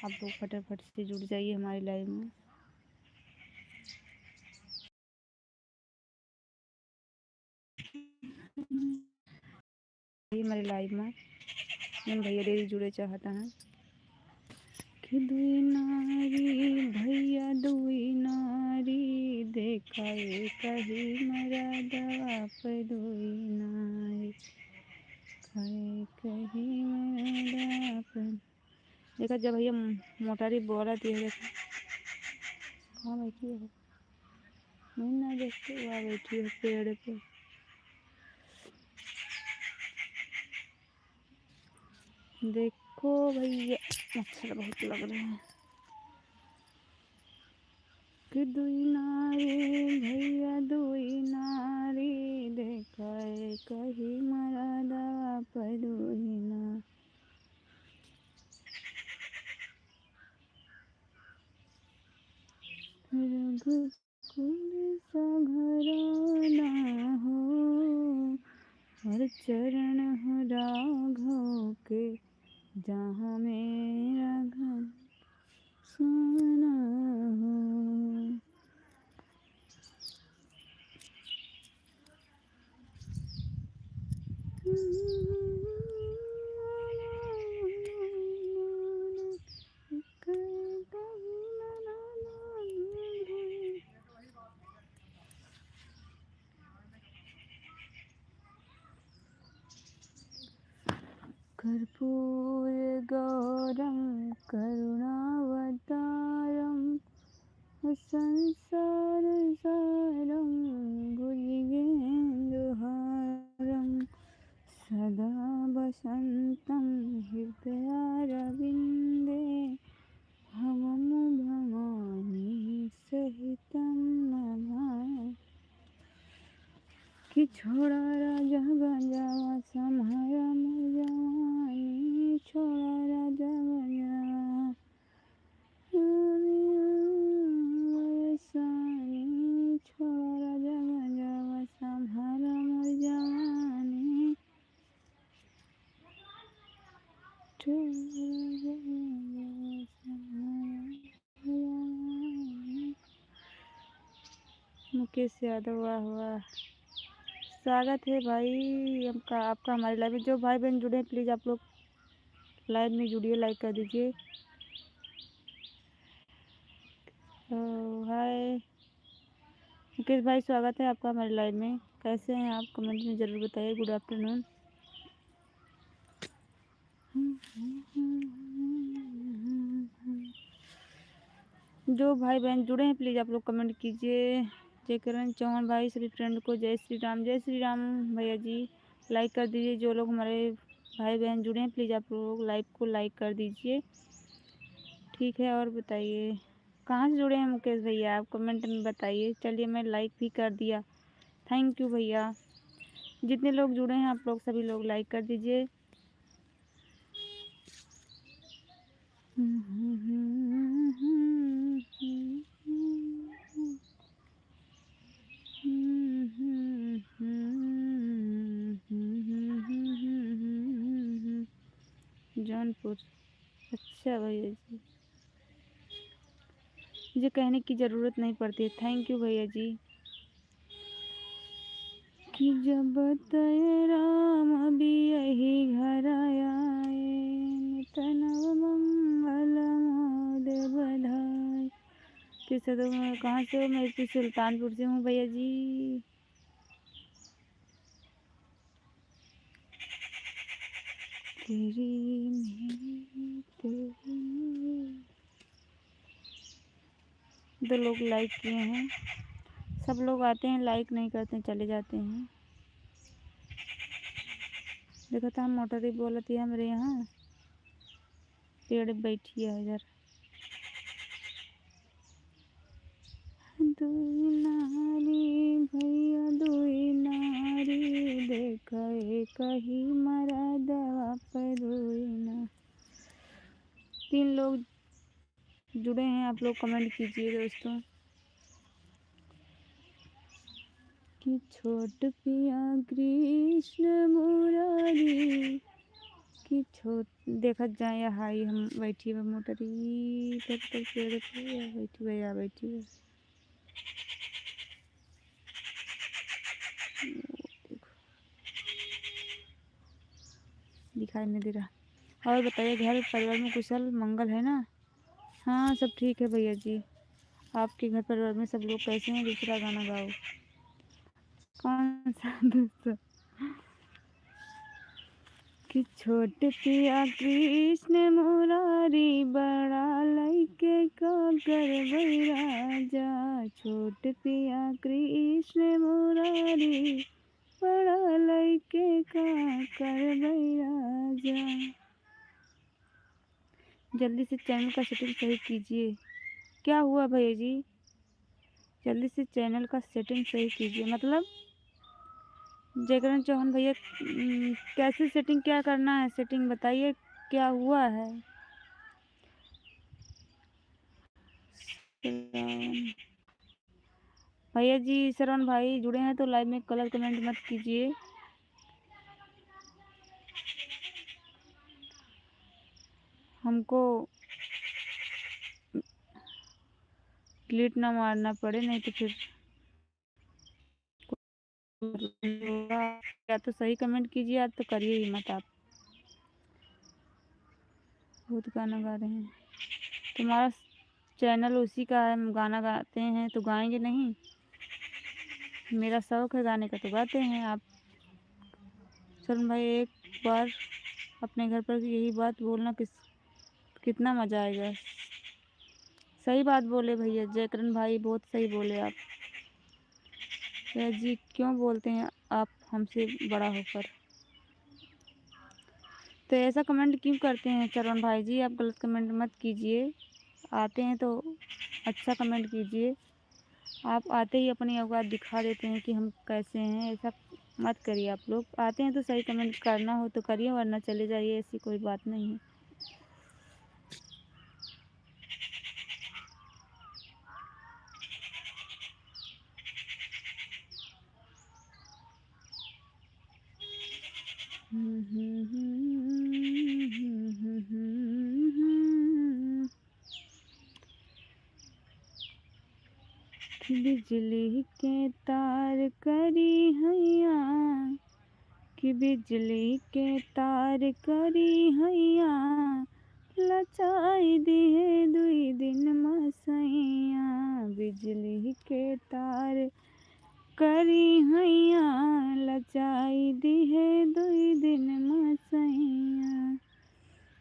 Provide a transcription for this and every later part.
आप लोग फटाफट से जुड़ जाइए हमारी लाइव में। हमारी लाइव में भैया दीदी जुड़े चाहता है कि दुई नारी भैया दुई नारी देखाए कहीं मरदवा पे दुई नारी खाए कहीं मरदवा पे। देखा जब भैया मोटारी बोला थी देखा कहाँ बैठी है नहीं ना देखते वहाँ बैठी है पेड़ पे। देखो भैया मच्छर बहुत लग रहे हैं कि दुई नारी भैया दुई नारी देखाए कहीं मरदवा पे दुई नारी। रघुकुल सा घराना हो हर चरण हो राघव के जहाँ मेरा घर सोना हो। कर्पूर गौरम करुणावतारम संसार सारम भुजगेन्दुहारम सदा वसन्तं हृदयारविन्दे भवं भवानी सहितं नमामि। कि छोड़ा राजा गंजावा सम्हारा मुजानी छोड़ा राजा गंजावा छोड़ा राजा गंजावा सम्हारा मुजानी। मुकेश यादव वाह वाह स्वागत है भाई आपका हमारे लाइव में। जो भाई बहन जुड़े हैं प्लीज़ आप लोग लाइव में जुड़िए लाइक कर दीजिए। हाय मुकेश भाई स्वागत है आपका हमारे लाइव में। कैसे हैं आप कमेंट में ज़रूर बताइए। Good afternoon. जो भाई बहन जुड़े हैं प्लीज़ आप लोग कमेंट कीजिए। जयकरण चौहान भाई सभी फ्रेंड को जय श्री राम भैया जी लाइक कर दीजिए। जो लोग हमारे भाई बहन जुड़े हैं प्लीज़ आप लोग लाइव को लाइक कर दीजिए। ठीक है और बताइए कहाँ से जुड़े हैं मुकेश भैया आप कमेंट में बताइए। चलिए मैं लाइक भी कर दिया थैंक यू भैया। जितने लोग जुड़े हैं आप लोग सभी लोग लाइक कर दीजिए। जौनपुर अच्छा भैया जी मुझे कहने की ज़रूरत नहीं पड़ती। थैंक यू भैया जी। कि जब तय राम भी यही घर आए तनव मंगल मोद बधाई। किस कहाँ से हो? मैं तो सुल्तानपुर से हूँ भैया जी। तेरी मेरी तेरी 2 लोग लाइक किए हैं। सब लोग आते हैं लाइक नहीं करते हैं चले जाते हैं। देखो तो हम मोटर बोला थी हमारे यहाँ पेड़ बैठी है इधर। दुई नारी भैया दुई नारी देखाए कहीं मरदवा पे दुई ना। 3 लोग जुड़े हैं आप लोग कमेंट कीजिए दोस्तों। कि छोट पिया कृष्ण मुरारी कि देखत जाए या हाई हम बैठी हुई मोटरी तक तक पेड़ पे या बैठी हुई या बैठी हुई। देखो दिखाई नहीं दे रहा। और बताइए घर परिवार में कुशल मंगल है ना? हाँ सब ठीक है भैया जी। आपके घर परिवार में सब लोग कैसे हैं? दूसरा गाना गाओ। कौन सा दूसरा? कि छोट पिया कृष्ण मुरारी बड़ा लइके का करवई राजा। छोट पिया कृष्ण मुरारी बड़ा लइके का करवई राजा। जल्दी से चैनल का सेटिंग सही कीजिए। क्या हुआ भैया जी? जल्दी से चैनल का सेटिंग सही कीजिए मतलब जयकरण चौहान भैया कैसे सेटिंग क्या करना है? सेटिंग बताइए क्या हुआ है? भैया जी श्रवण भाई जुड़े हैं तो लाइव में कलर कमेंट मत कीजिए। हमको डिलीट ना मारना पड़े नहीं तो फिर या तो सही कमेंट कीजिए या तो करिए ही मत। आप बहुत गाना गा रहे हैं। तुम्हारा चैनल उसी का है, हम गाना गाते हैं तो गाएंगे नहीं? मेरा शौक है गाने का तो गाते हैं। आप शरण भाई एक बार अपने घर पर यही बात बोलना कितना मज़ा आएगा। सही बात बोले भैया जयकरण भाई, बहुत सही बोले आप। भैया जी क्यों बोलते हैं आप हमसे बड़ा होकर? तो ऐसा कमेंट क्यों करते हैं शरण भाई जी? आप गलत कमेंट मत कीजिए। आते हैं तो अच्छा कमेंट कीजिए। आप आते ही अपनी औकात दिखा देते हैं कि हम कैसे हैं। ऐसा मत करिए। आप लोग आते हैं तो सही कमेंट करना हो तो करिए वरना चले जाइए, ऐसी कोई बात नहीं है। बिजली के तार करी हैया कि बिजली के तार करी हैया लचाई दिहे दुई दिन मसैया। बिजली के तार करी हैया लचाई दिहे दुई दिन मसैया।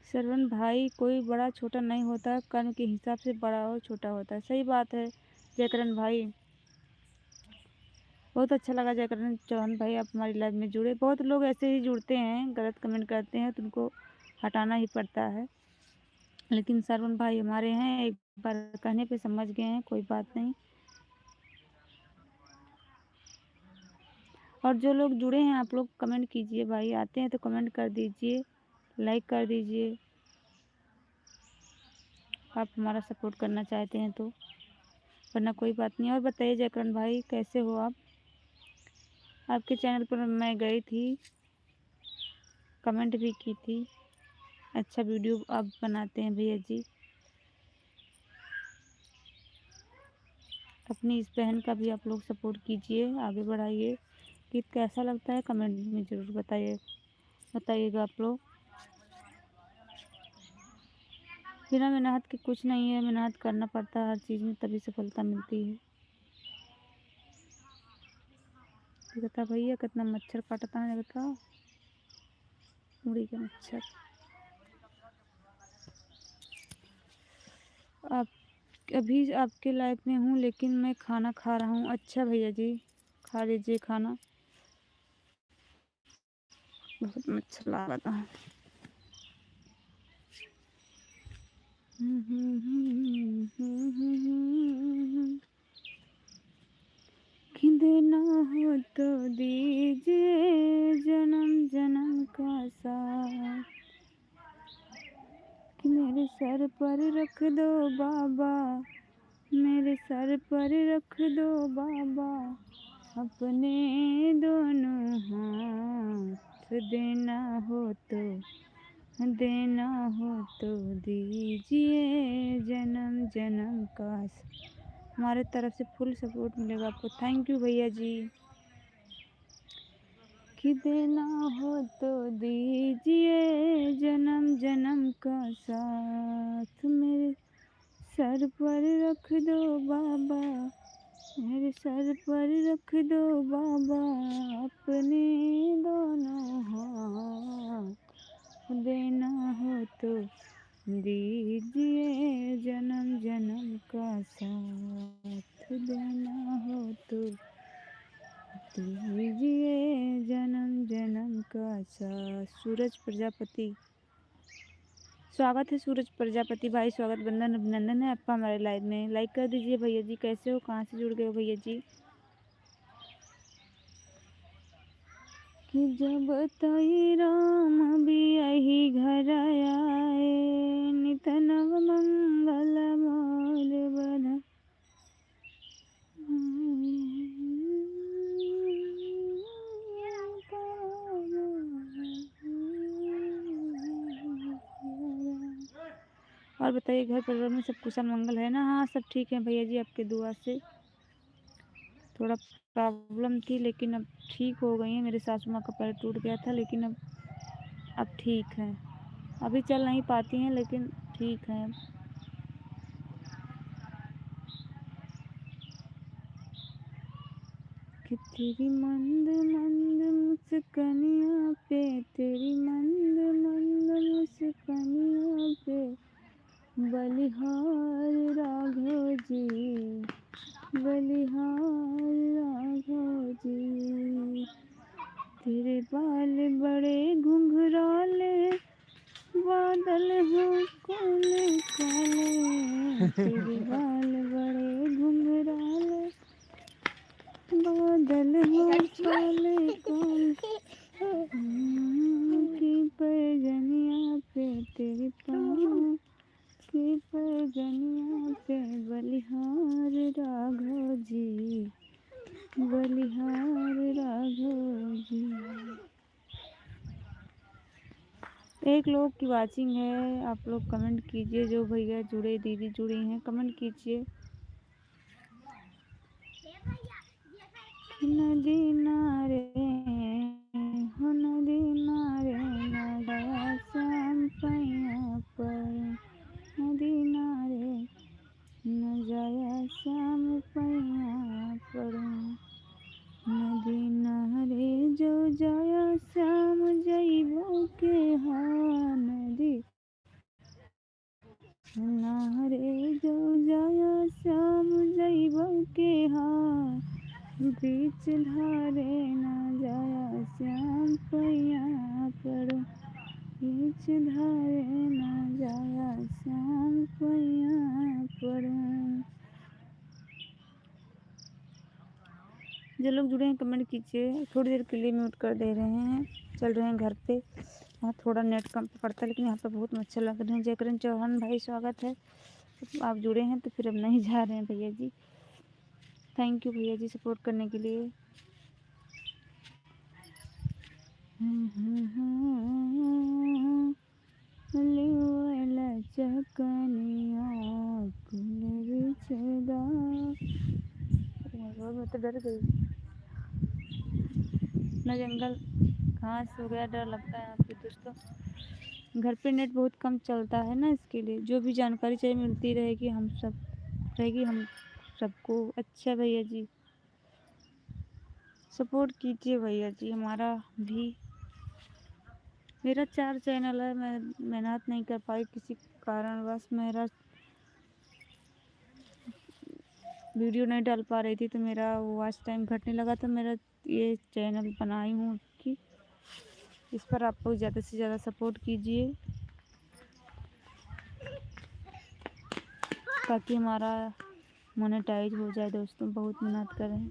श्रवण भाई कोई बड़ा छोटा नहीं होता, कर्म के हिसाब से बड़ा और छोटा होता है। सही बात है जयकरण भाई। बहुत अच्छा लगा जयकरण चौहान भाई आप हमारी लाइव में जुड़े। बहुत लोग ऐसे ही जुड़ते हैं, गलत कमेंट करते हैं तो उनको हटाना ही पड़ता है। लेकिन श्रवण भाई हमारे हैं, एक बार कहने पे समझ गए हैं, कोई बात नहीं। और जो लोग जुड़े हैं आप लोग कमेंट कीजिए भाई। आते हैं तो कमेंट कर दीजिए, लाइक कर दीजिए। आप हमारा सपोर्ट करना चाहते हैं तो, वरना कोई बात नहीं। और बताइए जयकरण भाई कैसे हो आप? आपके चैनल पर मैं गई थी, कमेंट भी की थी। अच्छा वीडियो आप बनाते हैं भैया जी। अपनी इस बहन का भी आप लोग सपोर्ट कीजिए, आगे बढ़ाइए। गीत कैसा लगता है कमेंट में ज़रूर बताइएगा आप लोग। बिना मेहनत के कुछ नहीं है, मेहनत करना पड़ता है हर चीज़ में, तभी सफलता मिलती है। बता भैया कितना मच्छर काटता है बताओ, उड़ी के मच्छर। आप अभी आपके लाइफ में हूँ लेकिन मैं खाना खा रहा हूँ। अच्छा भैया जी खा लीजिए खाना। बहुत मच्छर लगा था। कि देना हो तो दीजिए जन्म जन्म का साथ, कि मेरे सर पर रख दो बाबा, मेरे सर पर रख दो बाबा अपने दोनों हाथ। देना हो तो देना हो तो दीजिए जन्म जन्म का। हमारे तरफ से फुल सपोर्ट मिलेगा आपको। थैंक यू भैया जी। कि देना हो तो दीजिए जन्म जन्म का साथ, मेरे सर पर रख दो बाबा, मेरे सर पर रख दो बाबा अपने दोनों हाथ, देना हो तो दीजिए जन्म जन्म का साथ, देना हो तो दीजिए जन्म जन्म का साथ। सूरज प्रजापति, स्वागत है सूरज प्रजापति भाई, स्वागत वंदन अभिनंदन है आपका हमारे लाइव में। लाइक कर दीजिए भैया जी। कैसे हो, कहाँ से जुड़ गए हो भैया जी? कि जब तई राम भी यही घर आए, नित नव मंगल मोर बध। और बताइए घर परिवार में सब कुशल मंगल है ना? हाँ सब ठीक है भैया जी, आपके दुआ से। थोड़ा प्रॉब्लम थी लेकिन अब ठीक हो गई है। मेरे सासू माँ का पैर टूट गया था लेकिन अब ठीक है। अभी चल नहीं पाती हैं लेकिन ठीक है अब। कि तेरी मंद मंद मुस्कानियाँ पे, तेरी मंद मंद मुस्कानियाँ पे बलिहार राघव जी, बलिहार राघव जी। तेरे बाल बड़े घुंघराले, बादल हो काले काले, तेरे बाल बड़े घुंघराले, बादल हो काले काले। की पैजनिया पे तेरे पाँव, की पैजनिया पे बलिहार राघव जी, बलिहार राघव जी। एक लोग की वाचिंग है, आप लोग कमेंट कीजिए। जो भैया जुड़े, दीदी जुड़ी हैं, कमेंट कीजिए। नदी नारे हो, नदी नारे न गया श्याम पैया पर, नदी नारे न जाया श्याम पैया पर, नदी नारे जो जाया श्याम जइबो के हाँ, नदी नारे जो जाया श्याम जइबो के हाँ, बीच धारे न जाया श्याम पैया पर, बीच धारे न जाया श्याम पैया पर। जो लोग जुड़े हैं कमेंट कीजिए। थोड़ी देर के लिए म्यूट कर दे रहे हैं, चल रहे हैं घर पे। यहाँ थोड़ा नेट कम पड़ता है लेकिन यहाँ पे बहुत मच्छर लग रहे हैं। जयकरण चौहान भाई स्वागत है। आप जुड़े हैं तो फिर अब नहीं जा रहे हैं भैया जी। थैंक यू भैया जी सपोर्ट करने के लिए। मैं तो डर गई। इतना जंगल घास हो गया, डर लगता है यहाँ पे दोस्तों। घर पे नेट बहुत कम चलता है ना, इसके लिए जो भी जानकारी चाहिए मिलती रहेगी, हम सब रहेगी हम सबको। अच्छा भैया जी सपोर्ट कीजिए भैया जी हमारा भी। मेरा 4 चैनल है, मैं मेहनत नहीं कर पाई किसी कारणवश। मेरा वीडियो नहीं डाल पा रही थी तो मेरा वॉच टाइम घटने लगा, तो मेरा ये चैनल बनाई हूँ कि इस पर आप लोग ज़्यादा से ज़्यादा सपोर्ट कीजिए ताकि हमारा मोनेटाइज हो जाए दोस्तों। बहुत मेहनत करें।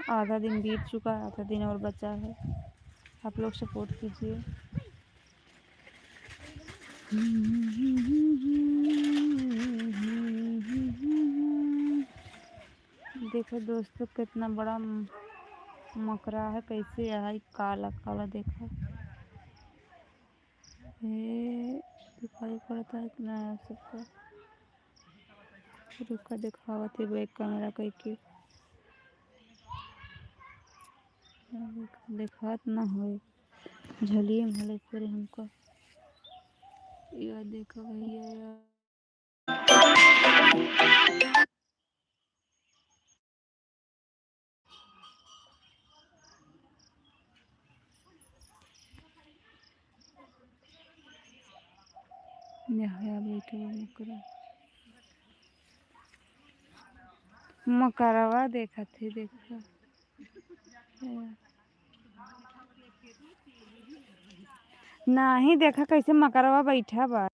आधा दिन बीत चुका है, आधा दिन और बचा है। आप लोग सपोर्ट कीजिए। देखो दोस्तों कितना बड़ा मकरा है, कैसे आई काला काला देखा ये दिखाई पड़ता है कि ना आप सबको। रुका दिखावा थे बैक कैमरा करके दिखात ना हो झलिए भले फिर हमको यार देखो भैया यार यहाँ बैठे मकरा मकरवा देखा थे देखा ना ही देखा कैसे मकरवा बैठा बा।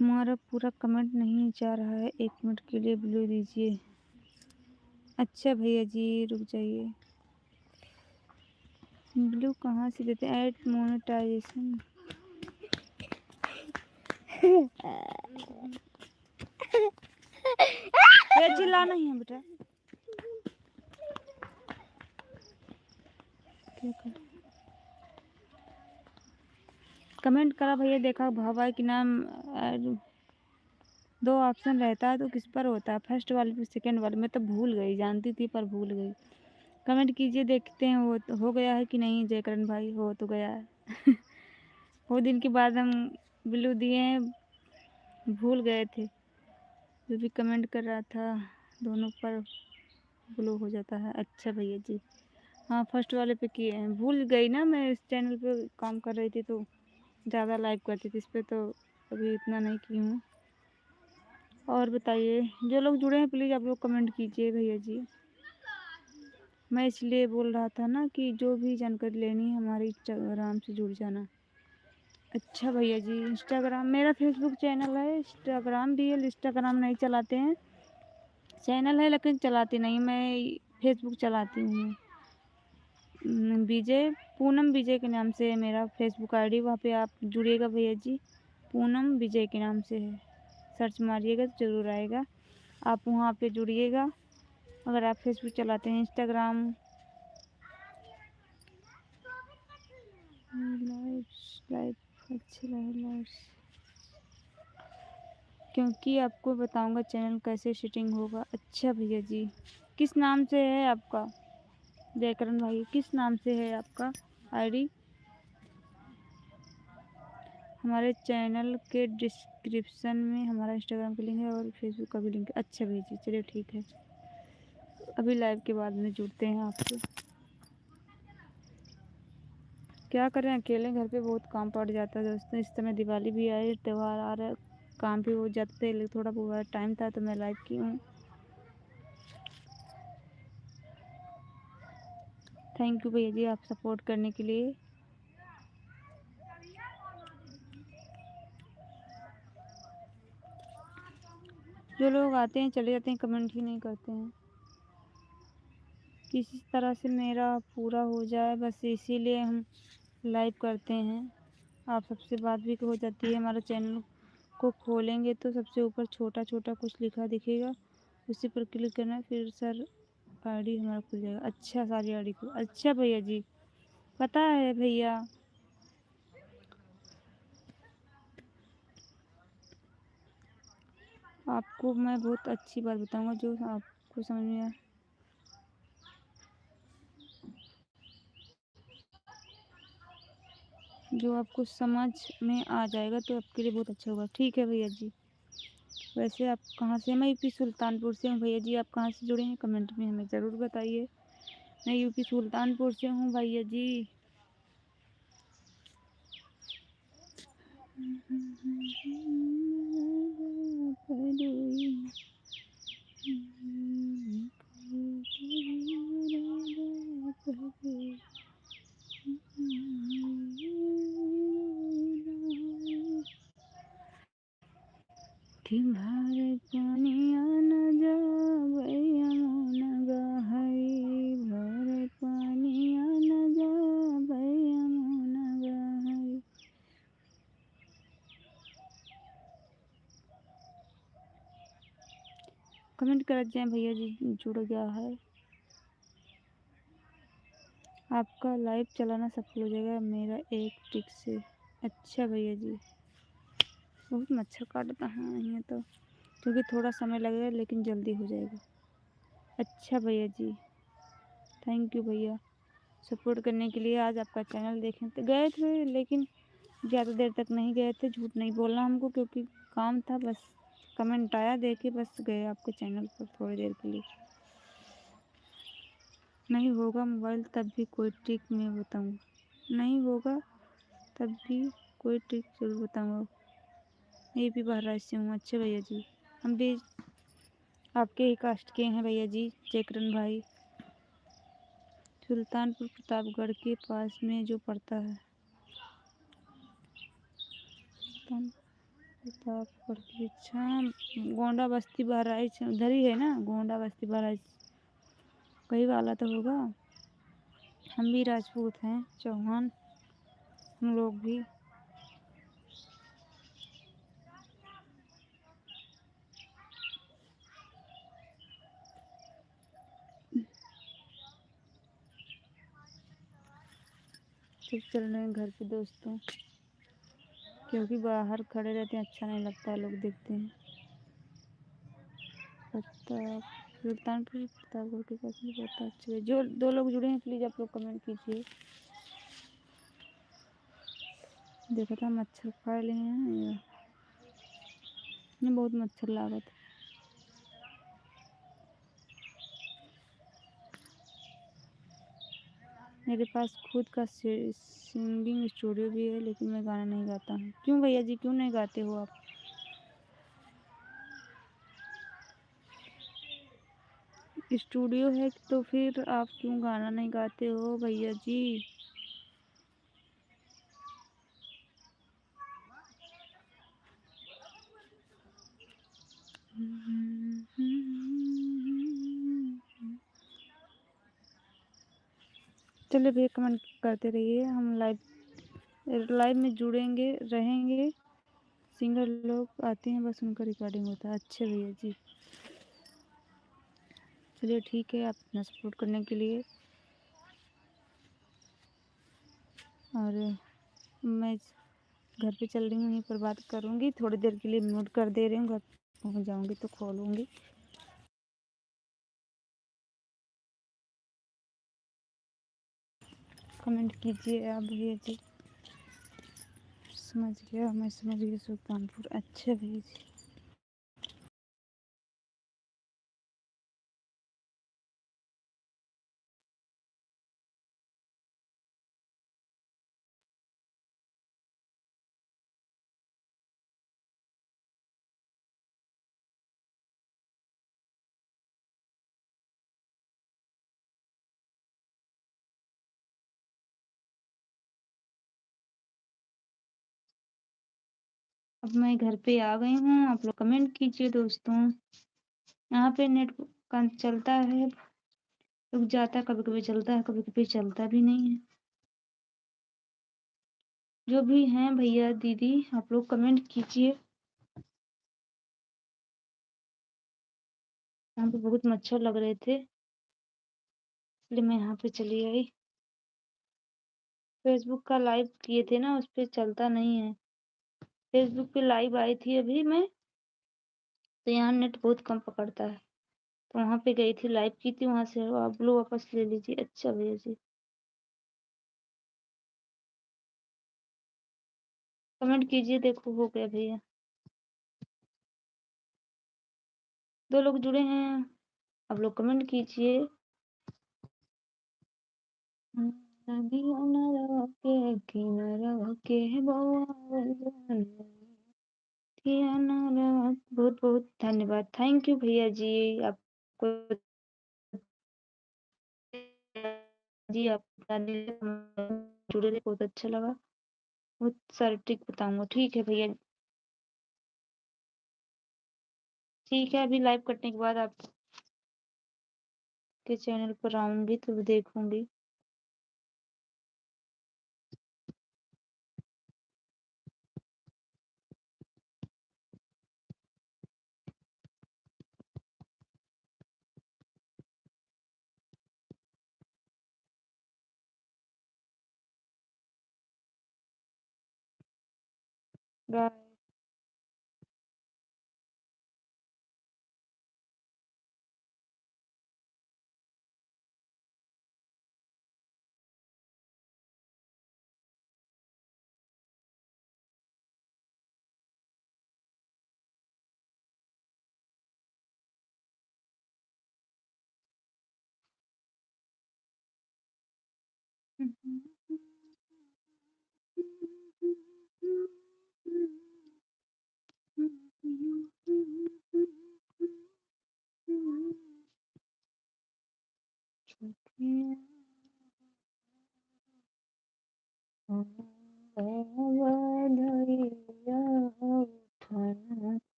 हमारा पूरा कमेंट नहीं जा रहा है, 1 मिनट के लिए ब्लू दीजिए। अच्छा भैया जी रुक जाइए। ब्लू कहाँ से देते हैं? ऐड मोनेटाइजेशन ये चिल्ला नहीं है बेटा क्या कर कमेंट करा भैया देखा भाई कि नाम 2 ऑप्शन रहता है तो किस पर होता है? फर्स्ट वाले पे सेकंड वाले में तो भूल गई, जानती थी पर भूल गई। कमेंट कीजिए देखते हैं वो तो हो गया है कि नहीं। जयकरण भाई हो तो गया है वो दिन के बाद हम ब्लू दिए हैं, भूल गए थे। जो भी कमेंट कर रहा था दोनों पर ब्लू हो जाता है। अच्छा भैया जी हाँ फर्स्ट वाले पे किए हैं, भूल गई ना मैं इस चैनल पे काम कर रही थी तो ज़्यादा लाइव करती थी इस पर तो अभी इतना नहीं की हूँ। और बताइए जो लोग जुड़े हैं प्लीज़ आप लोग कमेंट कीजिए भैया जी। मैं इसलिए बोल रहा था ना कि जो भी जानकारी लेनी है हमारे इंस्टाग्राम से जुड़ जाना। अच्छा भैया जी इंस्टाग्राम मेरा फेसबुक चैनल है, इंस्टाग्राम भी है, इंस्टाग्राम नहीं चलाते हैं। चैनल है लेकिन चलाती नहीं, मैं फेसबुक चलाती हूँ। विजय पूनम विजय के नाम से है मेरा फेसबुक आईडी, वहाँ पे आप जुड़िएगा भैया जी। पूनम विजय के नाम से है, सर्च मारिएगा तो ज़रूर आएगा, आप वहाँ पे जुड़िएगा। अगर आप फेसबुक चलाते हैं इंस्टाग्राम लाइव अच्छे लगे क्योंकि आपको बताऊंगा चैनल कैसे सेटिंग होगा। अच्छा भैया जी किस नाम से है आपका? जयकरण भाई किस नाम से है आपका आईडी? हमारे चैनल के डिस्क्रिप्शन में हमारा इंस्टाग्राम का लिंक है और फेसबुक का भी लिंक है। अच्छा भैया जी चलिए ठीक है, अभी लाइव के बाद में जुड़ते हैं आपसे। क्या करें अकेले घर पे बहुत काम पड़ जाता है दोस्तों। इस समय दिवाली भी आए, त्यौहार आ रहा है, काम भी हो जाते थे लेकिन थोड़ा बहुत टाइम था तो मैं लाइव की हूँ। थैंक यू भैया जी आप सपोर्ट करने के लिए। जो लोग आते हैं चले जाते हैं, कमेंट ही नहीं करते हैं। किसी तरह से मेरा पूरा हो जाए बस इसीलिए हम लाइव करते हैं। आप सबसे बात भी हो जाती है। हमारा चैनल को खोलेंगे तो सबसे ऊपर छोटा छोटा कुछ लिखा दिखेगा, उसी पर क्लिक करना, फिर सर आईडी हमारा खुल जाएगा। अच्छा सारी आईडी खुल। अच्छा भैया जी पता है भैया आपको मैं बहुत अच्छी बात बताऊंगा जो आपको समझ में जो आपको समझ में आ जाएगा तो आपके लिए बहुत अच्छा होगा। ठीक है भैया जी। वैसे आप कहाँ से? मैं यूपी सुल्तानपुर से हूँ भैया जी। आप कहाँ से जुड़े हैं कमेंट में हमें ज़रूर बताइए। मैं यूपी सुल्तानपुर से हूँ भैया जी। कि भारे पानिया न जावे यमुना गहरी, भारे पानिया न जावे यमुना गहरी। कमेंट कर जाए भैया जी जुड़ गया है। आपका लाइव चलाना सफल हो जाएगा मेरा एक टिक से। अच्छा भैया जी, बहुत मच्छर काटता है यहाँ तो, क्योंकि थोड़ा समय लगेगा लेकिन जल्दी हो जाएगा। अच्छा भैया जी, थैंक यू भैया सपोर्ट करने के लिए। आज आपका चैनल देखें तो गए थे, लेकिन ज़्यादा देर तक नहीं गए थे, झूठ नहीं बोलना हमको, क्योंकि काम था। बस कमेंट आया, देखे, बस गए आपके चैनल पर थोड़ी देर के लिए। नहीं होगा मोबाइल तब भी कोई ट्रिक मैं बताऊँगा, नहीं होगा तब भी कोई ट्रिक ज़रूर बताऊँगा। ये भी बहराइच से हूँ। अच्छे भैया जी, हम भी आपके ही कास्ट के हैं भैया जी। जयकरण भाई सुल्तानपुर प्रतापगढ़ के पास में जो पड़ता है, प्रतापगढ़ की। अच्छा, गोंडा बस्ती बहराइच उधर ही है ना, गोंडा बस्ती बहराइच कहीं वाला तो होगा। हम भी राजपूत हैं, चौहान हम लोग भी। ठीक चल रहे हैं घर पे दोस्तों, क्योंकि बाहर खड़े रहते हैं अच्छा नहीं लगता, लोग देखते हैं। प्रताप सुल्तानपुर प्रतापगढ़ के पास में बहुत अच्छे। जो 2 लोग जुड़े हैं प्लीज़ आप लोग कमेंट कीजिए। देखा था मच्छर काट लिए हैं, ये बहुत मच्छर लागत। मेरे पास खुद का सिंगिंग स्टूडियो भी है, लेकिन मैं गाना नहीं गाता हूँ। क्यों भैया जी, क्यों नहीं गाते हो आप? स्टूडियो है तो फिर आप क्यों गाना नहीं गाते हो भैया जी? चलिए भैया कमेंट करते रहिए, हम लाइव में जुड़ेंगे रहेंगे। सिंगर लोग आते हैं, बस उनका रिकॉर्डिंग होता है। अच्छे भैया जी, चलिए ठीक है, आप इतना सपोर्ट करने के लिए। और मैं घर पे चल रही हूँ, यहीं पर बात करूँगी, थोड़ी देर के लिए म्यूट कर दे रही हूँ, घर पहुँच जाऊँगी तो खोलूँगी। कमेंट कीजिए आप भैया जी। समझ गया, मैं समझ गई सुल्तानपुर। अच्छा भैया जी, अब मैं घर पे आ गई हूँ। आप लोग कमेंट कीजिए दोस्तों। यहाँ पे नेट चलता है, रुक जाता है, कभी कभी चलता है, कभी कभी चलता भी नहीं है। जो भी हैं भैया दीदी, आप लोग कमेंट कीजिए। यहाँ पे बहुत मच्छर लग रहे थे, इसलिए मैं यहाँ पे चली आई। फेसबुक का लाइव किए थे ना, उस पर चलता नहीं है। फेसबुक पे लाइव आई थी अभी मैं, तो यहाँ नेट बहुत कम पकड़ता है, तो वहाँ पे गई थी, लाइव की थी, वहां से आप लोग वापस ले लीजिए। अच्छा भैया जी, कमेंट कीजिए। देखो हो गया भैया, 2 लोग जुड़े हैं, आप लोग कमेंट कीजिए। नदियों न रोके किनारों के बवाल बहुत बहुत धन्यवाद। थैंक यू भैया जी। आपको जी आप जुड़े रहे, बहुत अच्छा लगा। बहुत सारे ट्रिक बताऊंगा। ठीक है भैया, ठीक है। अभी लाइव कटने के बाद आपके चैनल पर आऊंगी तो देखूंगी। बाय।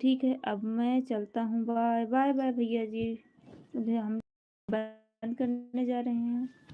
ठीक है, अब मैं चलता हूँ। बाय बाय बाय भैया जी। अभी हम बंद करने जा रहे हैं।